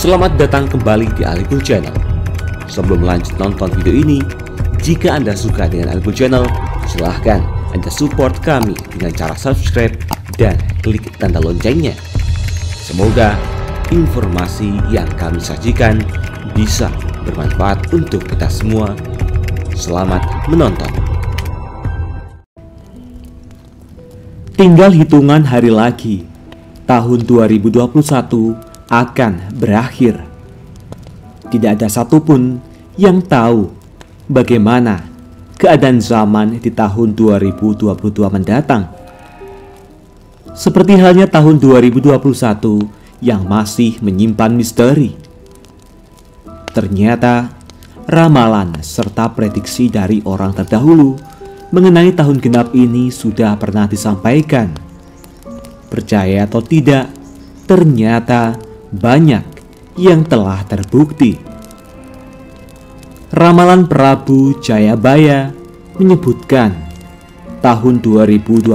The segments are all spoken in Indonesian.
Selamat datang kembali di Alikul Channel. Sebelum lanjut nonton video ini, jika Anda suka dengan Alikul Channel, silahkan Anda support kami dengan cara subscribe dan klik tanda loncengnya. Semoga informasi yang kami sajikan bisa bermanfaat untuk kita semua. Selamat menonton. Tinggal hitungan hari lagi, tahun 2021 akan berakhir. Tidak ada satupun yang tahu bagaimana keadaan zaman di tahun 2022 mendatang. Seperti halnya tahun 2021 yang masih menyimpan misteri. Ternyata ramalan serta prediksi dari orang terdahulu mengenai tahun genap ini sudah pernah disampaikan. Percaya atau tidak, ternyata banyak yang telah terbukti. Ramalan Prabu Jayabaya menyebutkan tahun 2022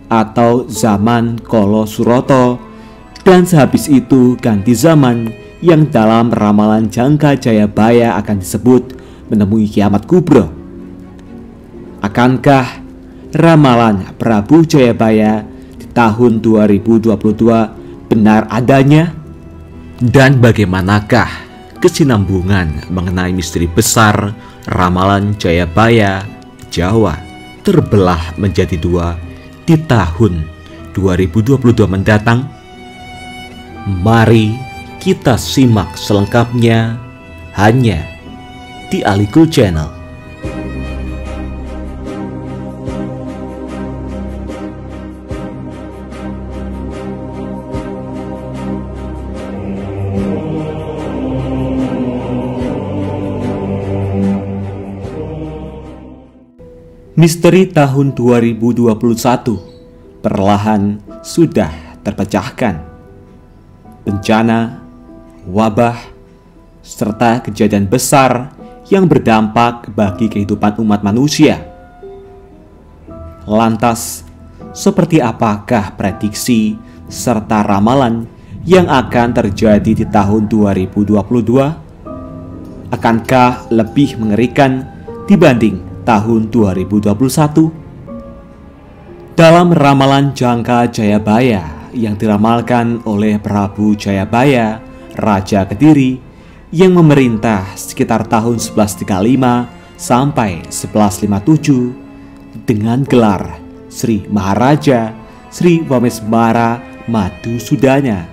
atau zaman Kolo Suroto, dan sehabis itu ganti zaman yang dalam ramalan Jangka Jayabaya akan disebut menemui kiamat kubro. Akankah ramalan Prabu Jayabaya di tahun 2022 benar adanya? Dan bagaimanakah kesinambungan mengenai misteri besar ramalan Jayabaya Jawa terbelah menjadi dua di tahun 2022 mendatang? Mari kita simak selengkapnya hanya di Alikul Channel. Misteri tahun 2021 perlahan sudah terpecahkan. Bencana, wabah, serta kejadian besar yang berdampak bagi kehidupan umat manusia. Lantas, seperti apakah prediksi serta ramalan yang akan terjadi di tahun 2022? Akankah lebih mengerikan dibanding tahun 2021? Dalam ramalan Jangka Jayabaya yang diramalkan oleh Prabu Jayabaya, Raja Kediri yang memerintah sekitar tahun 1135 sampai 1157 dengan gelar Sri Maharaja Sri Wameswara Madusudana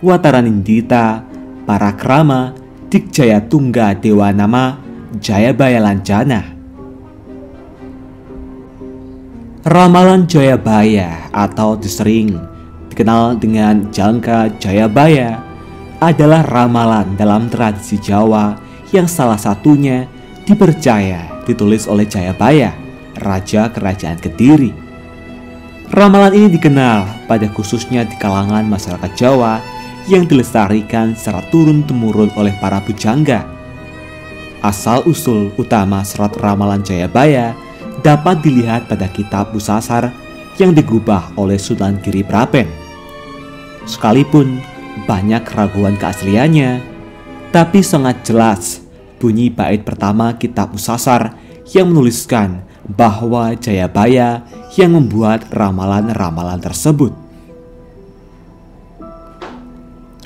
Wataranindita Parakrama Dikjaya Tungga Dewanama Jayabaya Lancana. Ramalan Jayabaya atau disering dikenal dengan Jangka Jayabaya adalah ramalan dalam tradisi Jawa yang salah satunya dipercaya ditulis oleh Jayabaya, Raja Kerajaan Kediri. Ramalan ini dikenal pada khususnya di kalangan masyarakat Jawa yang dilestarikan secara turun-temurun oleh para pujangga. Asal-usul utama serat ramalan Jayabaya dapat dilihat pada kitab Busasar yang digubah oleh Sunan Giri Prapen. Sekalipun banyak keraguan keasliannya, tapi sangat jelas bunyi bait pertama kitab Busasar yang menuliskan bahwa Jayabaya yang membuat ramalan-ramalan tersebut.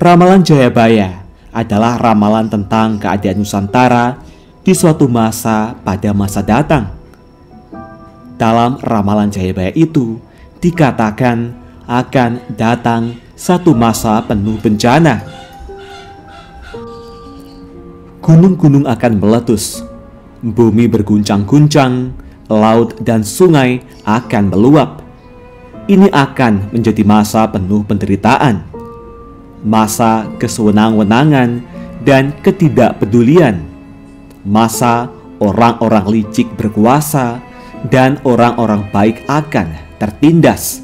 Ramalan Jayabaya adalah ramalan tentang keadaan Nusantara di suatu masa pada masa datang. Dalam ramalan Jayabaya itu dikatakan akan datang satu masa penuh bencana. Gunung-gunung akan meletus, bumi berguncang-guncang, laut dan sungai akan meluap. Ini akan menjadi masa penuh penderitaan, masa kesewenang-wenangan dan ketidakpedulian, masa orang-orang licik berkuasa dan orang-orang baik akan tertindas.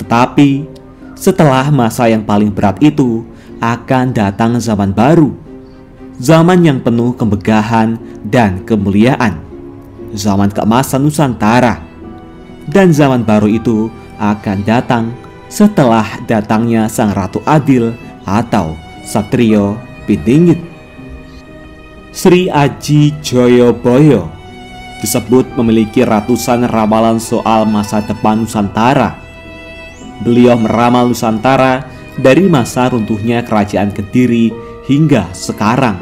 Tetapi setelah masa yang paling berat itu akan datang zaman baru, zaman yang penuh kemegahan dan kemuliaan, zaman keemasan Nusantara. Dan zaman baru itu akan datang setelah datangnya Sang Ratu Adil atau Satrio Pintinggit. Sri Aji Joyoboyo disebut memiliki ratusan ramalan soal masa depan Nusantara. Beliau meramal Nusantara dari masa runtuhnya Kerajaan Kediri hingga sekarang.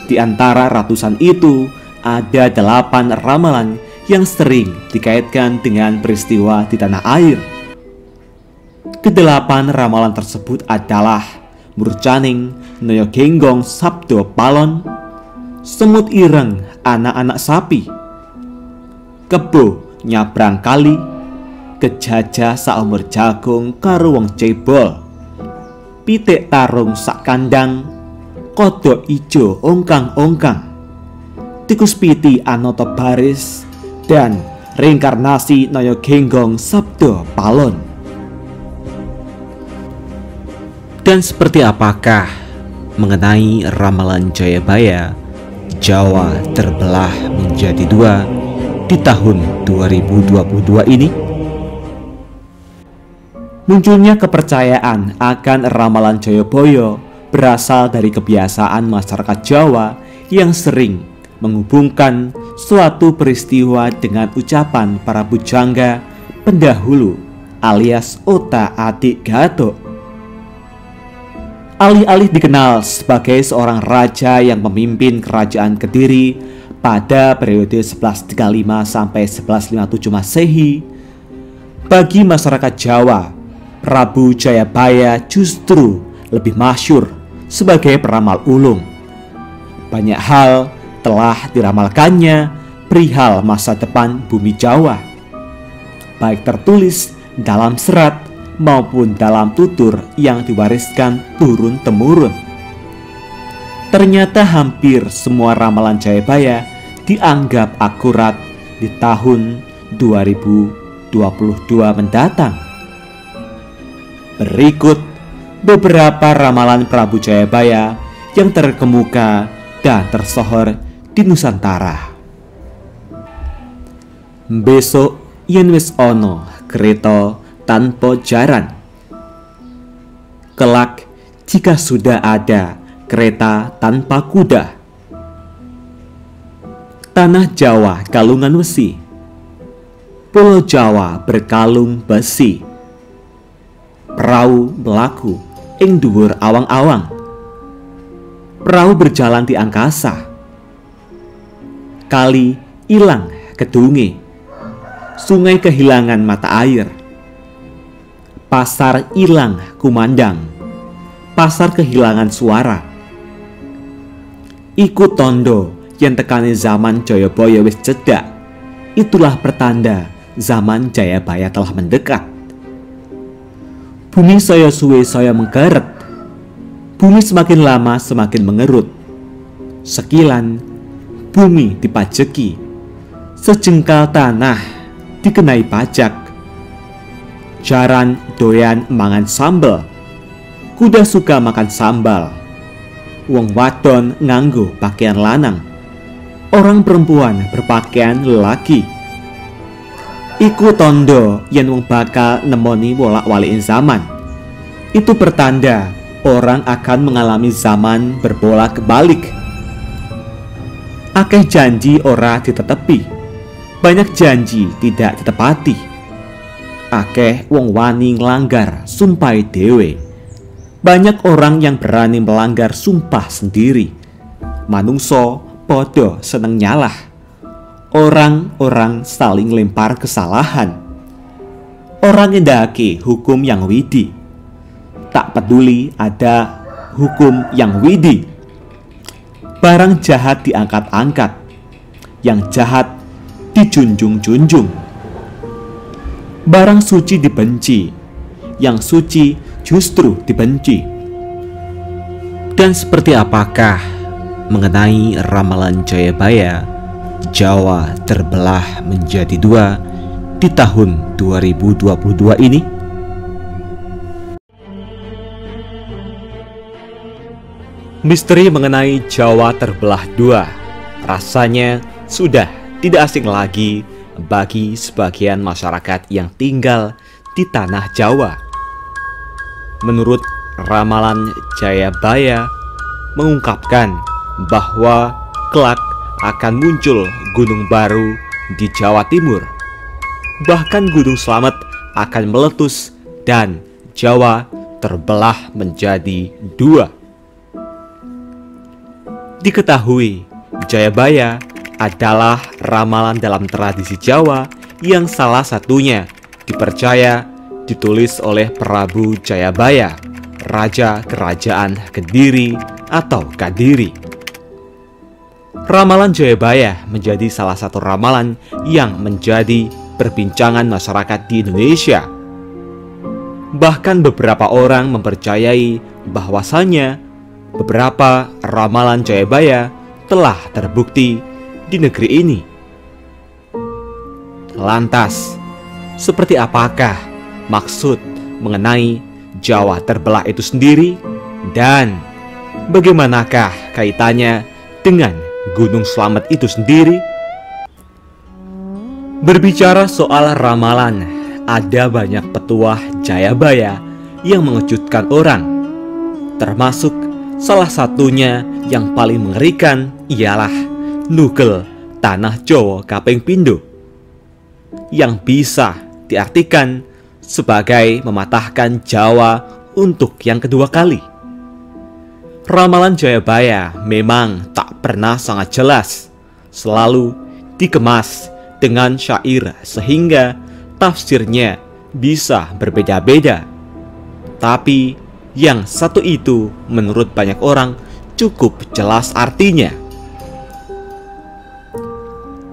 Di antara ratusan itu, ada 8 ramalan yang sering dikaitkan dengan peristiwa di tanah air. Ke-8 ramalan tersebut adalah Murcaning Noyo Genggong Sabdo Palon, Semut Ireng Anak-anak Sapi, Kebo Nyabrang Kali, Kejajah Saumur Jagung karo wong cebol, Pitik Tarung sak kandang, Kodok Ijo ongkang-ongkang, Tikus Piti Anoto Baris, dan Reinkarnasi Noyo Genggong Sabdo Palon. Dan seperti apakah mengenai ramalan Jayabaya, Jawa terbelah menjadi 2 di tahun 2022 ini? Munculnya kepercayaan akan ramalan Jayabaya berasal dari kebiasaan masyarakat Jawa yang sering menghubungkan suatu peristiwa dengan ucapan para pujangga pendahulu alias otak-atik Gathok. Alih-alih dikenal sebagai seorang raja yang memimpin kerajaan Kediri pada periode 1135 sampai 1157 Masehi, bagi masyarakat Jawa, Prabu Jayabaya justru lebih masyhur sebagai peramal ulung. Banyak hal telah diramalkannya perihal masa depan bumi Jawa, baik tertulis dalam serat maupun dalam tutur yang diwariskan turun-temurun. Ternyata hampir semua ramalan Jayabaya dianggap akurat di tahun 2022 mendatang. Berikut beberapa ramalan Prabu Jayabaya yang terkemuka dan tersohor di Nusantara. Besok yen wis ono kereta tanpa jaran. Kelak jika sudah ada kereta tanpa kuda. Tanah Jawa kalungan wesi, Pulau Jawa berkalung besi. Perahu melaku ing dhuwur awang-awang. Perahu berjalan di angkasa. Kali ilang kedunge. Sungai kehilangan mata air. Pasar ilang kumandang. Pasar kehilangan suara. Iku tondo yang tekani zaman Jayabaya wis cedak. Itulah pertanda zaman Jayabaya telah mendekat. Bumi saya suwe saya mengkeret. Bumi semakin lama semakin mengerut. Sekilan bumi dipajeki. Sejengkal tanah dikenai pajak. Jaran doyan mangan sambal. Kuda suka makan sambal. Wong wadon nganggo pakaian lanang. Orang perempuan berpakaian lelaki. Iku tondo yen wong bakal nemoni wolak-walikin zaman. Itu pertanda orang akan mengalami zaman berbolak-balik. Akeh janji ora ditetepi. Banyak janji tidak ditepati. Akeh wong wani nglanggar sumpah dhewe. Banyak orang yang berani melanggar sumpah sendiri. Manungso podo seneng nyalah. Orang-orang saling lempar kesalahan. Orang ngendhake hukum yang widi. Tak peduli ada hukum yang widi. Barang jahat diangkat-angkat. Yang jahat dijunjung-junjung. Barang suci dibenci, yang suci justru dibenci. Dan seperti apakah mengenai ramalan Jayabaya, Jawa terbelah menjadi 2 di tahun 2022 ini? Misteri mengenai Jawa terbelah 2 rasanya sudah tidak asing lagi bagi sebagian masyarakat yang tinggal di tanah Jawa. Menurut Ramalan Jayabaya mengungkapkan bahwa kelak akan muncul gunung baru di Jawa Timur. Bahkan Gunung Slamet akan meletus dan Jawa terbelah menjadi dua. Diketahui, Jayabaya adalah ramalan dalam tradisi Jawa yang salah satunya dipercaya ditulis oleh Prabu Jayabaya, Raja Kerajaan Kediri atau Kadiri. Ramalan Jayabaya menjadi salah satu ramalan yang menjadi perbincangan masyarakat di Indonesia. Bahkan beberapa orang mempercayai bahwasannya beberapa ramalan Jayabaya telah terbukti di negeri ini. Lantas, seperti apakah maksud mengenai Jawa terbelah itu sendiri? Dan bagaimanakah kaitannya dengan Gunung Slamet itu sendiri? Berbicara soal ramalan, ada banyak petuah Jayabaya yang mengejutkan orang. Termasuk salah satunya yang paling mengerikan ialah Nugel Tanah Jawa Kaping Pindho, yang bisa diartikan sebagai mematahkan Jawa untuk yang kedua kali. Ramalan Jayabaya memang tak pernah sangat jelas, selalu dikemas dengan syair sehingga tafsirnya bisa berbeda-beda. Tapi yang satu itu menurut banyak orang cukup jelas artinya.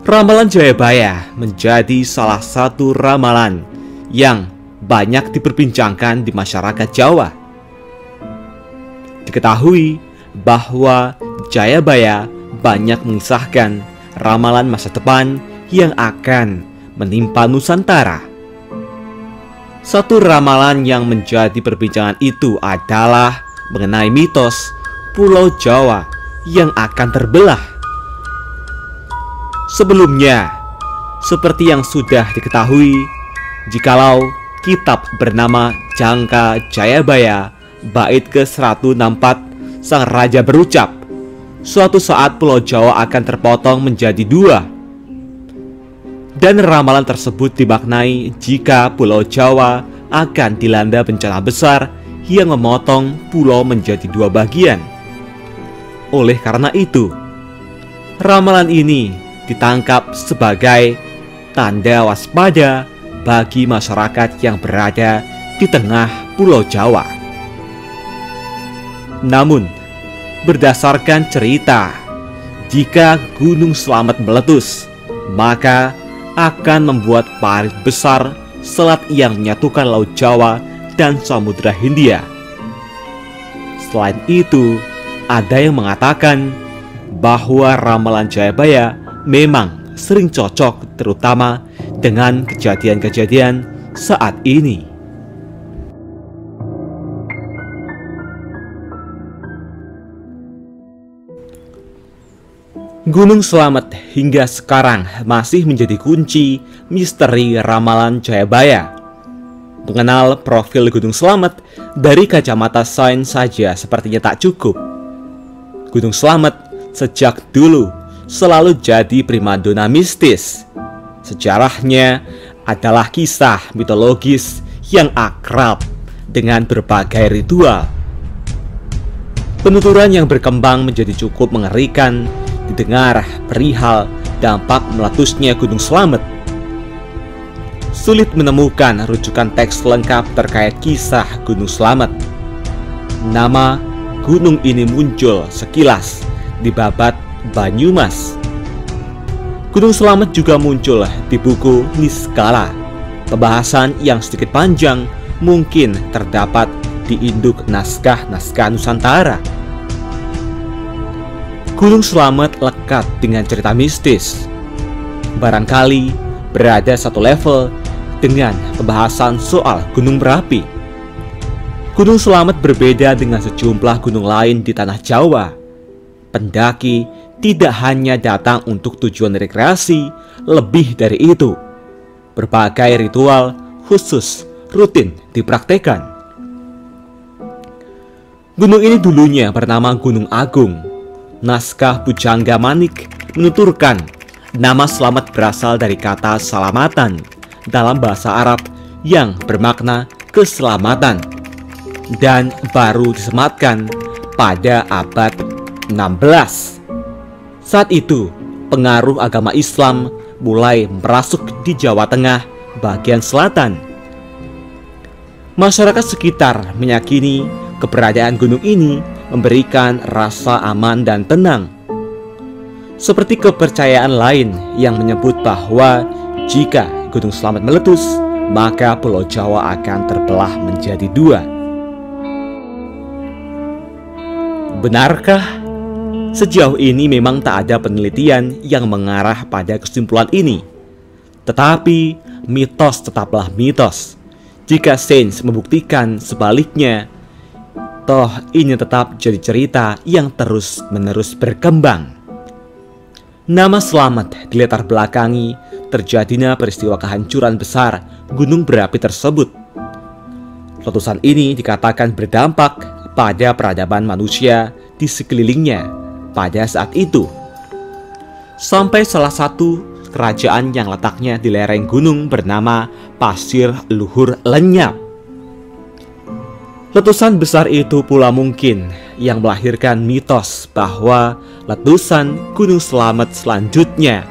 Ramalan Jayabaya menjadi salah satu ramalan yang banyak diperbincangkan di masyarakat Jawa. Diketahui bahwa Jayabaya banyak mengisahkan ramalan masa depan yang akan menimpa Nusantara. Satu ramalan yang menjadi perbincangan itu adalah mengenai mitos Pulau Jawa yang akan terbelah. Sebelumnya, seperti yang sudah diketahui, jikalau kitab bernama Jangka Jayabaya bait ke-164, sang raja berucap, suatu saat Pulau Jawa akan terpotong menjadi dua. Dan ramalan tersebut dimaknai jika Pulau Jawa akan dilanda bencana besar yang memotong pulau menjadi dua bagian. Oleh karena itu, ramalan ini ditangkap sebagai tanda waspada bagi masyarakat yang berada di tengah Pulau Jawa. Namun, berdasarkan cerita, jika Gunung Slamet meletus, maka akan membuat parit besar selat yang menyatukan Laut Jawa dan Samudra Hindia. Selain itu, ada yang mengatakan bahwa ramalan Jayabaya memang sering cocok terutama dengan kejadian-kejadian saat ini. Gunung Slamet hingga sekarang masih menjadi kunci misteri ramalan Jayabaya. Mengenal profil Gunung Slamet dari kacamata sains saja sepertinya tak cukup. Gunung Slamet sejak dulu selalu jadi primadona mistis. Sejarahnya adalah kisah mitologis yang akrab dengan berbagai ritual. Penuturan yang berkembang menjadi cukup mengerikan didengar perihal dampak meletusnya Gunung Slamet. Sulit menemukan rujukan teks lengkap terkait kisah Gunung Slamet. Nama gunung ini muncul sekilas di babat Banyumas. Gunung Slamet juga muncul di buku Niskala. Pembahasan yang sedikit panjang mungkin terdapat di induk naskah-naskah Nusantara. Gunung Slamet lekat dengan cerita mistis. Barangkali berada satu level dengan pembahasan soal gunung berapi. Gunung Slamet berbeda dengan sejumlah gunung lain di tanah Jawa. Pendaki tidak hanya datang untuk tujuan rekreasi, lebih dari itu, berbagai ritual khusus rutin dipraktekkan. Gunung ini dulunya bernama Gunung Agung. Naskah Pujangga Manik menuturkan nama Slamet berasal dari kata salamatan dalam bahasa Arab yang bermakna keselamatan dan baru disematkan pada abad 16. Saat itu, pengaruh agama Islam mulai merasuk di Jawa Tengah bagian selatan. Masyarakat sekitar meyakini keberadaan gunung ini memberikan rasa aman dan tenang. Seperti kepercayaan lain yang menyebut bahwa jika Gunung Slamet meletus, maka Pulau Jawa akan terbelah menjadi dua. Benarkah? Sejauh ini memang tak ada penelitian yang mengarah pada kesimpulan ini. Tetapi mitos tetaplah mitos. Jika sains membuktikan sebaliknya, toh ini tetap jadi cerita yang terus-menerus berkembang. Nama Slamet dilatar belakangi terjadinya peristiwa kehancuran besar gunung berapi tersebut. Letusan ini dikatakan berdampak pada peradaban manusia di sekelilingnya pada saat itu. Sampai salah satu kerajaan yang letaknya di lereng gunung bernama Pasir Luhur lenyap. Letusan besar itu pula mungkin yang melahirkan mitos bahwa letusan Gunung Slamet selanjutnya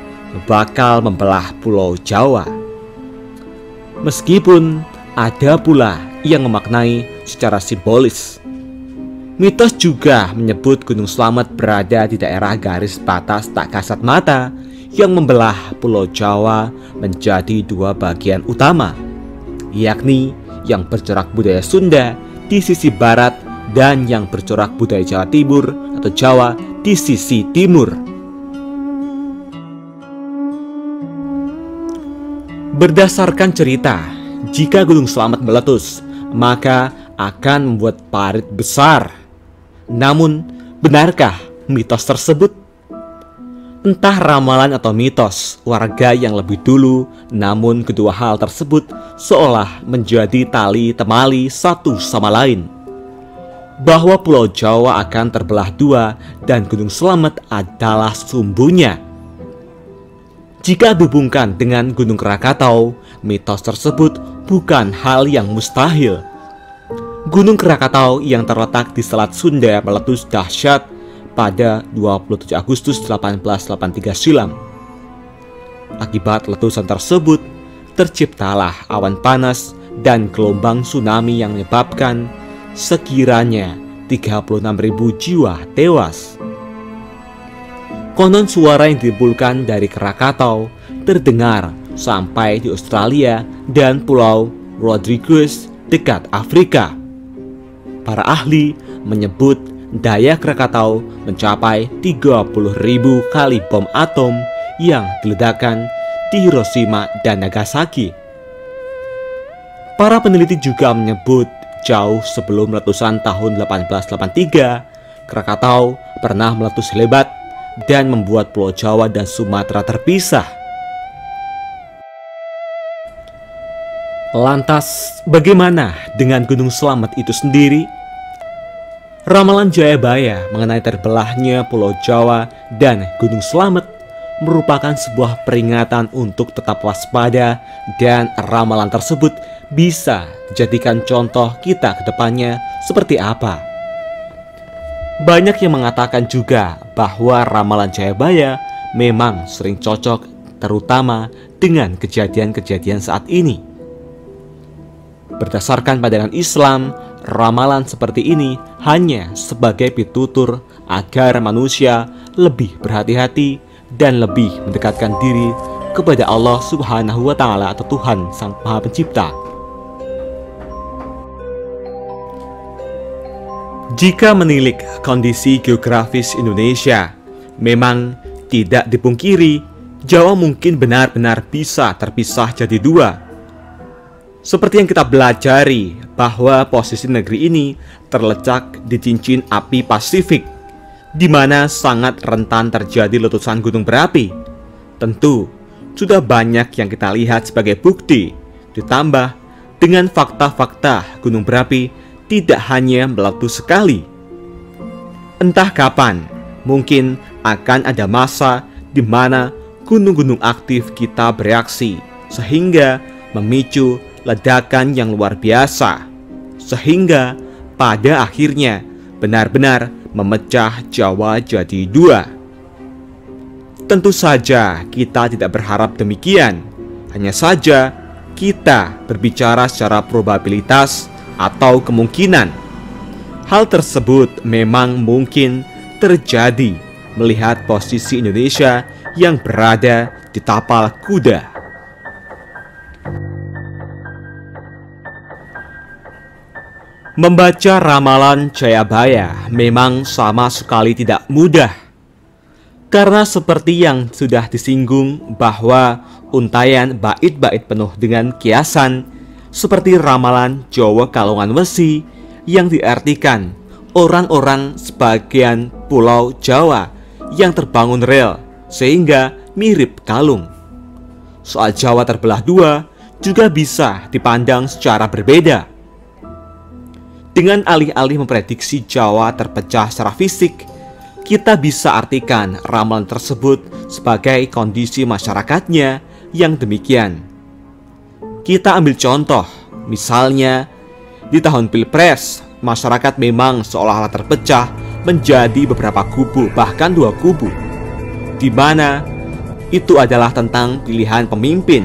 bakal membelah Pulau Jawa. Meskipun ada pula yang memaknai secara simbolis. Mitos juga menyebut Gunung Slamet berada di daerah garis batas tak kasat mata yang membelah Pulau Jawa menjadi dua bagian utama, yakni yang bercorak budaya Sunda di sisi barat dan yang bercorak budaya Jawa Timur atau Jawa di sisi timur. Berdasarkan cerita, jika Gunung Slamet meletus, maka akan membuat parit besar. Namun, benarkah mitos tersebut? Entah ramalan atau mitos warga yang lebih dulu, namun kedua hal tersebut seolah menjadi tali temali satu sama lain. Bahwa Pulau Jawa akan terbelah dua dan Gunung Slamet adalah sumbunya. Jika dihubungkan dengan Gunung Krakatau, mitos tersebut bukan hal yang mustahil. Gunung Krakatau yang terletak di Selat Sunda meletus dahsyat pada 27 Agustus 1883 silam. Akibat letusan tersebut, terciptalah awan panas dan gelombang tsunami yang menyebabkan sekiranya 36.000 jiwa tewas. Konon suara yang ditimbulkan dari Krakatau terdengar sampai di Australia dan Pulau Rodrigues dekat Afrika. Para ahli menyebut daya Krakatau mencapai 30.000 kali bom atom yang diledakkan di Hiroshima dan Nagasaki. Para peneliti juga menyebut jauh sebelum letusan tahun 1883, Krakatau pernah meletus hebat dan membuat Pulau Jawa dan Sumatera terpisah. Lantas, bagaimana dengan Gunung Slamet itu sendiri? Ramalan Jayabaya mengenai terbelahnya Pulau Jawa dan Gunung Slamet merupakan sebuah peringatan untuk tetap waspada, dan ramalan tersebut bisa dijadikan contoh kita ke depannya seperti apa. Banyak yang mengatakan juga bahwa ramalan Jayabaya memang sering cocok, terutama dengan kejadian-kejadian saat ini. Berdasarkan pandangan Islam, ramalan seperti ini hanya sebagai pitutur agar manusia lebih berhati-hati dan lebih mendekatkan diri kepada Allah Subhanahu wa Ta'ala atau Tuhan Sang Maha Pencipta. Jika menilik kondisi geografis Indonesia, memang tidak dipungkiri Jawa mungkin benar-benar bisa terpisah jadi dua. Seperti yang kita belajari bahwa posisi negeri ini terletak di cincin api Pasifik, di mana sangat rentan terjadi letusan gunung berapi. Tentu, sudah banyak yang kita lihat sebagai bukti, ditambah dengan fakta-fakta gunung berapi tidak hanya meletus sekali, Entah kapan, mungkin akan ada masa di mana gunung-gunung aktif kita bereaksi sehingga memicu ledakan yang luar biasa, sehingga pada akhirnya benar-benar memecah Jawa jadi dua. Tentu saja kita tidak berharap demikian. Hanya saja kita berbicara secara probabilitas atau kemungkinan. Hal tersebut memang mungkin terjadi melihat posisi Indonesia yang berada di tapal kuda. Membaca ramalan Jayabaya memang sama sekali tidak mudah. Karena seperti yang sudah disinggung bahwa untayan bait-bait penuh dengan kiasan seperti ramalan Jawa Kalongan Wesi yang diartikan orang-orang sebagian pulau Jawa yang terbangun rel sehingga mirip kalung. Soal Jawa terbelah dua juga bisa dipandang secara berbeda. Dengan alih-alih memprediksi Jawa terpecah secara fisik, kita bisa artikan ramalan tersebut sebagai kondisi masyarakatnya yang demikian. Kita ambil contoh, misalnya di tahun Pilpres, masyarakat memang seolah-olah terpecah menjadi beberapa kubu, bahkan 2 kubu, di mana itu adalah tentang pilihan pemimpin.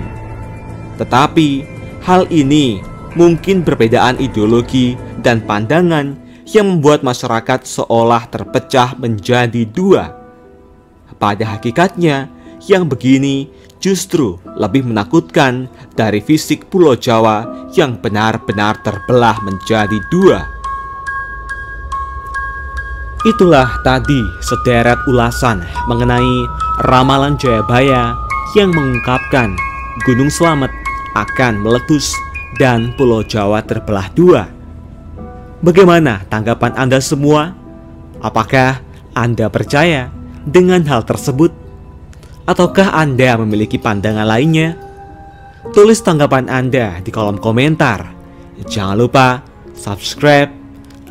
Tetapi hal ini mungkin perbedaan ideologi dan pandangan yang membuat masyarakat seolah terpecah menjadi 2. Pada hakikatnya, yang begini justru lebih menakutkan dari fisik Pulau Jawa yang benar-benar terbelah menjadi 2. Itulah tadi sederet ulasan mengenai ramalan Jayabaya yang mengungkapkan Gunung Slamet akan meletus dan Pulau Jawa terbelah 2. Bagaimana tanggapan Anda semua? Apakah Anda percaya dengan hal tersebut? Ataukah Anda memiliki pandangan lainnya? Tulis tanggapan Anda di kolom komentar. Jangan lupa subscribe,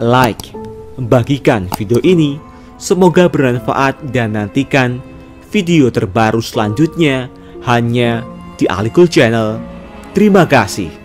like, bagikan video ini. Semoga bermanfaat dan nantikan video terbaru selanjutnya hanya di Ali Cool Channel. Terima kasih.